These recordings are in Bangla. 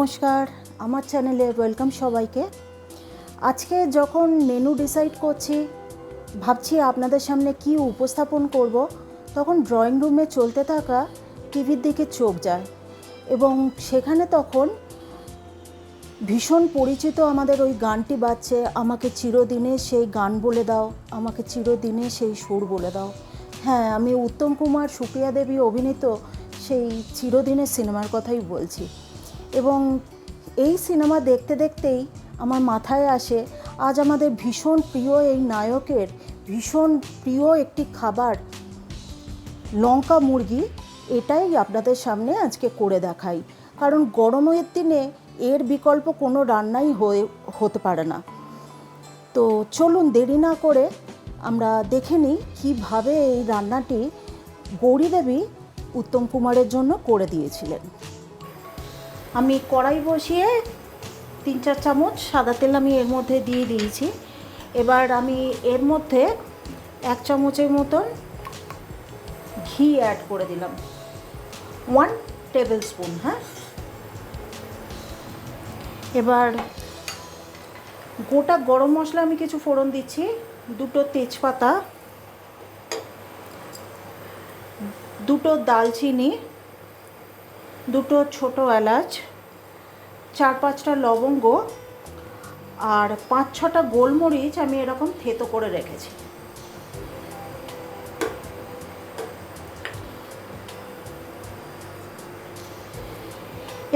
নমস্কার, আমার চ্যানেলে ওয়েলকাম সবাইকে। আজকে যখন মেনু ডিসাইড করছি, ভাবছি আপনাদের সামনে কি উপস্থাপন করব, তখন ড্রয়িং রুমে চলতে থাকা টিভির দিকে চোখ যায় এবং সেখানে তখন ভীষণ পরিচিত আমাদের ওই গানটি বাজছে, আমাকে চিরদিনে সেই গান বলে দাও, আমাকে চিরদিনে সেই সুর বলে দাও। হ্যাঁ, আমি উত্তম কুমার, সুপ্রিয়া দেবী অভিনীত সেই চিরদিনের সিনেমার কথাই বলছি। এবং এই সিনেমা দেখতে দেখতেই আমার মাথায় আসে আজ আমাদের ভীষণ প্রিয় এই নায়কের ভীষণ প্রিয় একটি খাবার লঙ্কা মুরগি। এটাই আপনাদের সামনে আজকে করে দেখাই, কারণ গরমের দিনে এর বিকল্প কোনো রান্নাই হতে পারে না। তো চলুন দেরি না করে আমরা দেখে নিই কীভাবে এই রান্নাটি গৌরীদেবী উত্তম কুমারের জন্য করে দিয়েছিলেন। আমি কড়াই বসিয়ে 3-4 চামচ সাদা তেল আমি এর মধ্যে দিয়ে দিয়েছি। এবার আমি এর মধ্যে 1 চামচের মতন ঘি অ্যাড করে দিলাম, 1 টেবিল স্পুন। হ্যাঁ, এবার গোটা গরম মশলা আমি কিছু ফোড়ন দিচ্ছি, 2 তেজপাতা, 2 দালচিনি, 2 ছোট এলাচ, 4-5টা লবঙ্গ আর 5-6টা গোলমরিচ আমি এরকম থেতো করে রেখেছি।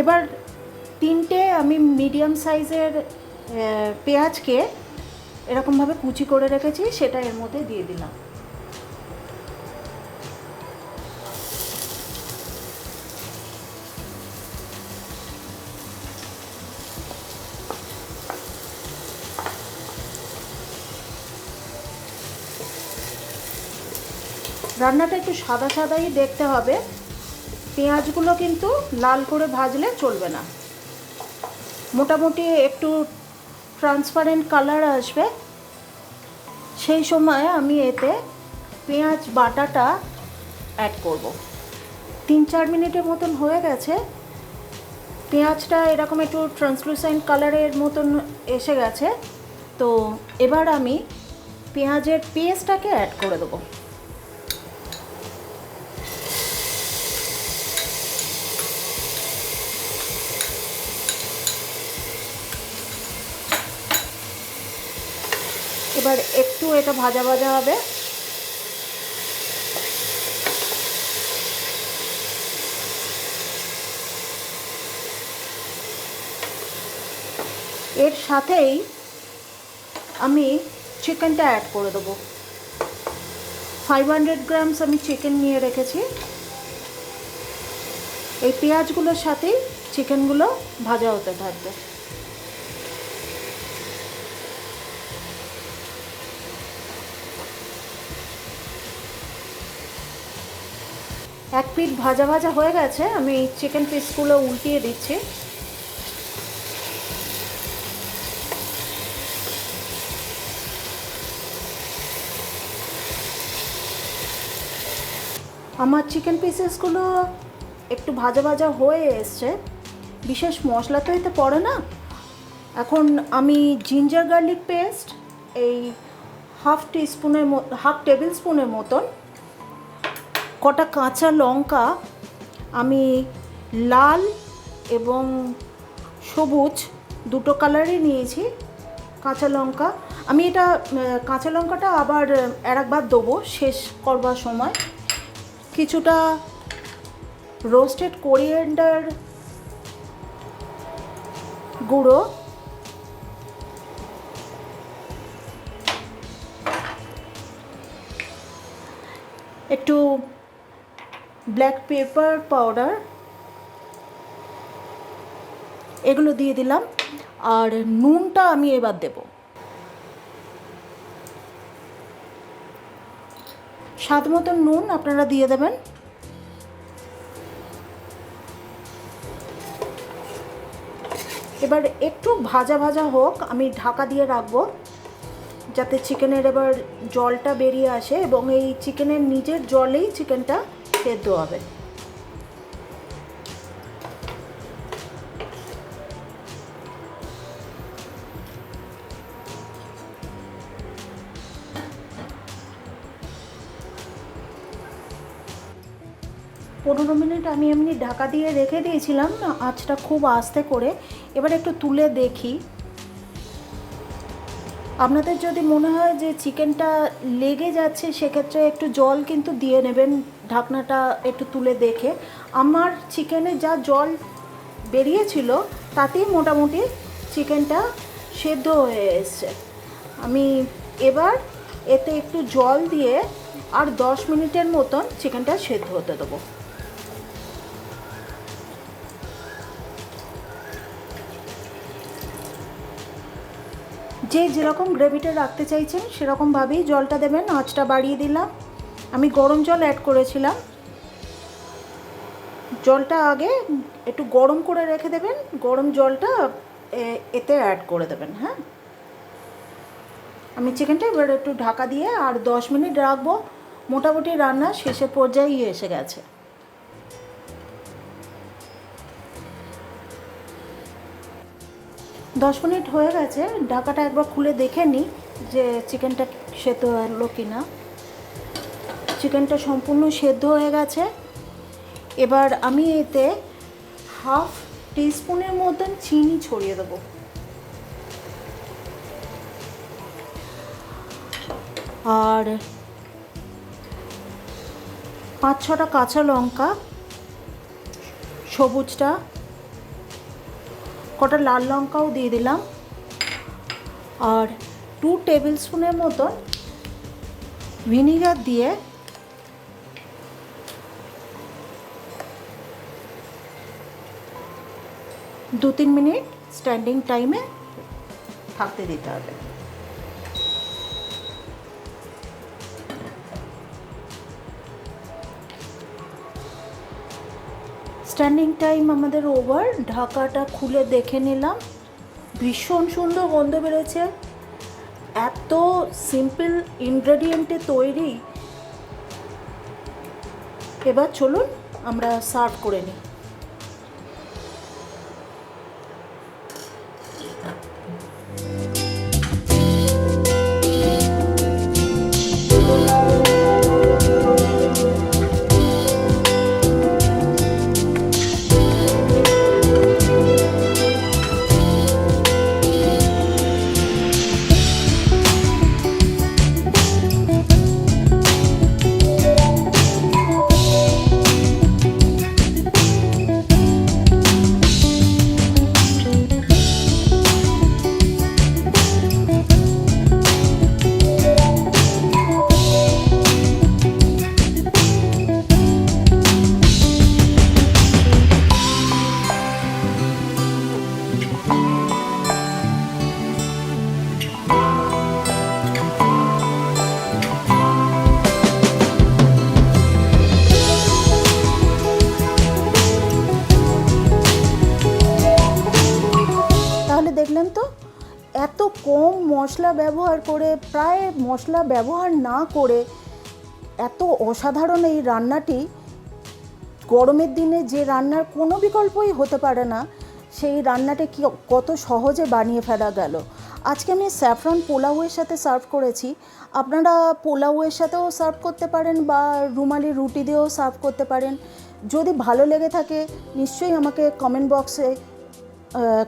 এবার 3টে আমি মিডিয়াম সাইজের পেঁয়াজকে এরকমভাবে কুচি করে রেখেছি, সেটা এর মধ্যে দিয়ে দিলাম। রান্নাটা একটু সাদা সাদাই দেখতে হবে, পেঁয়াজগুলো কিন্তু লাল করে ভাজলে চলবে না। মোটামুটি একটু ট্রান্সপারেন্ট কালার আসবে, সেই সময় আমি এতে পেঁয়াজ বাটাটা অ্যাড করব। 3-4 মিনিটের মতন হয়ে গেছে, পেঁয়াজটা এরকম একটু ট্রান্সলুসেন্ট কালারের মতন এসে গেছে। তো এবার আমি পেঁয়াজের পেস্টটাকে অ্যাড করে দেবো। এবার একটু এটা ভাজা ভাজা হবে। এর সাথেই আমি চিকেনটা অ্যাড করে দেবো। 500 গ্রামস আমি চিকেন নিয়ে রেখেছি। এই পেঁয়াজগুলোর সাথেই চিকেনগুলো ভাজা হতে থাকবে। এক পিঠ ভাজা ভাজা হয়ে গেছে, আমি চিকেন পিসগুলো উল্টিয়ে দিচ্ছি। আমার চিকেন পিসেসগুলো একটু ভাজা ভাজা হয়ে এসছে, বিশেষ মশলা তো এতে পড়ে না। এখন আমি জিঞ্জার গার্লিক পেস্ট এই হাফ টেবিল স্পুনের মতন, কটা কাঁচা লঙ্কা, আমি লাল এবং সবুজ 2টো কালারই নিয়েছি কাঁচা লঙ্কা। আমি এটা কাঁচা লঙ্কাটা আবার আরেকবার দেবো শেষ করবার সময়। কিছুটা রোস্টেড কোরিয়েন্ডার গুঁড়ো, একটু ব্ল্যাক পেপার পাউডার, এগুলো দিয়ে দিলাম। আর নুনটা আমি এবার দেব, স্বাদ মতন নুন আপনারা দিয়ে দেবেন। এবার একটু ভাজা ভাজা হোক, আমি ঢাকা দিয়ে রাখবো যাতে চিকেনের এবার জলটা বেরিয়ে আসে এবং এই চিকেনের নিজের জলেই চিকেনটা সেদ্ধ হবে। 15 মিনিট আমি এমনি ঢাকা দিয়ে রেখে দিয়েছিলাম, আঁচটা খুব আস্তে করে। এবার একটু তুলে দেখি। আপনাদের যদি মনে হয় যে চিকেনটা লেগে যাচ্ছে, সেক্ষেত্রে একটু জল কিন্তু দিয়ে নেবেন ঢাকনাটা একটু তুলে দেখে। আমার চিকেনে যা জল বেরিয়েছিল তাতেই মোটামুটি চিকেনটা সেদ্ধ হয়ে এসছে। আমি এবার এতে একটু জল দিয়ে আর 10 মিনিটের মতন চিকেনটা সেদ্ধ হতে দেবো। যে যেরকম গ্রেভিটা রাখতে চাইছেন সেরকমভাবেই জলটা দেবেন। আঁচটা বাড়িয়ে দিলাম। আমি গরম জল অ্যাড করেছিলাম। জলটা আগে একটু গরম করে রেখে দেবেন, গরম জলটা এতে অ্যাড করে দেবেন। হ্যাঁ, আমি চিকেনটা এবার একটু ঢাকা দিয়ে আর 10 মিনিট রাখবো। মোটামুটি রান্না শেষের পর্যায়ে এসে গেছে। দশ মিনিট হয়ে গেছে। ঢাকাটা একবার খুলে দেখে নিই যে চিকেনটা সেদ্ধ হলো কি না। চিকেনটা সম্পূর্ণ সেদ্ধ হয়ে গেছে। এবার আমি এতে হাফ টিস্পুনের মতন চিনি ছড়িয়ে দেবো। আর 5-6টা কাঁচা লঙ্কা, সবুজটা, কটা লাল লঙ্কাও দিয়ে দিলাম। আর 2 টেবিল স্পুনের মতন ভিনিগার দিয়ে দু 3 মিনিট স্ট্যান্ডিং টাইমে থাকতে দিতে হবে। স্ট্যান্ডিং টাইম আমাদের ওভার। ঢাকাটা খুলে দেখে নিলাম। ভীষণ সুন্দর গন্ধ বেরোচ্ছে। এত সিম্পল ইনগ্রেডিয়েন্টে তৈরি। এবার চলুন আমরা সার্ভ করে নিই। দেখলেন তো, এত কম মশলা ব্যবহার করে, প্রায় মশলা ব্যবহার না করে এত অসাধারণ এই রান্নাটি। গরমের দিনে যে রান্নার কোনো বিকল্পই হতে পারে না, সেই রান্নাটা কত সহজে বানিয়ে ফেলা গেল। আজকে আমি স্যাফরন পোলাওয়ের সাথে সার্ভ করেছি। আপনারা পোলাওয়ের সাথেও সার্ভ করতে পারেন বা রুমালি রুটি দিয়েও সার্ভ করতে পারেন। যদি ভালো লেগে থাকে নিশ্চয়ই আমাকে কমেন্ট বক্সে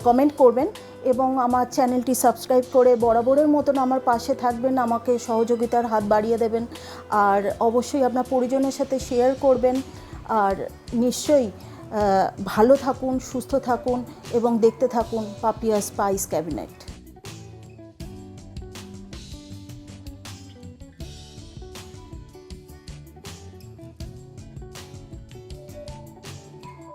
কমেন্ট করবেন এবং আমার চ্যানেলটি সাবস্ক্রাইব করে বরাবরের মতন আমার পাশে থাকবেন, আমাকে সহযোগিতার হাত বাড়িয়ে দেবেন। আর অবশ্যই আপনার পরিজনের সাথে শেয়ার করবেন। আর নিশ্চয়ই ভালো থাকুন, সুস্থ থাকুন এবং দেখতে থাকুন পাপিয়া স্পাইস ক্যাবিনেট।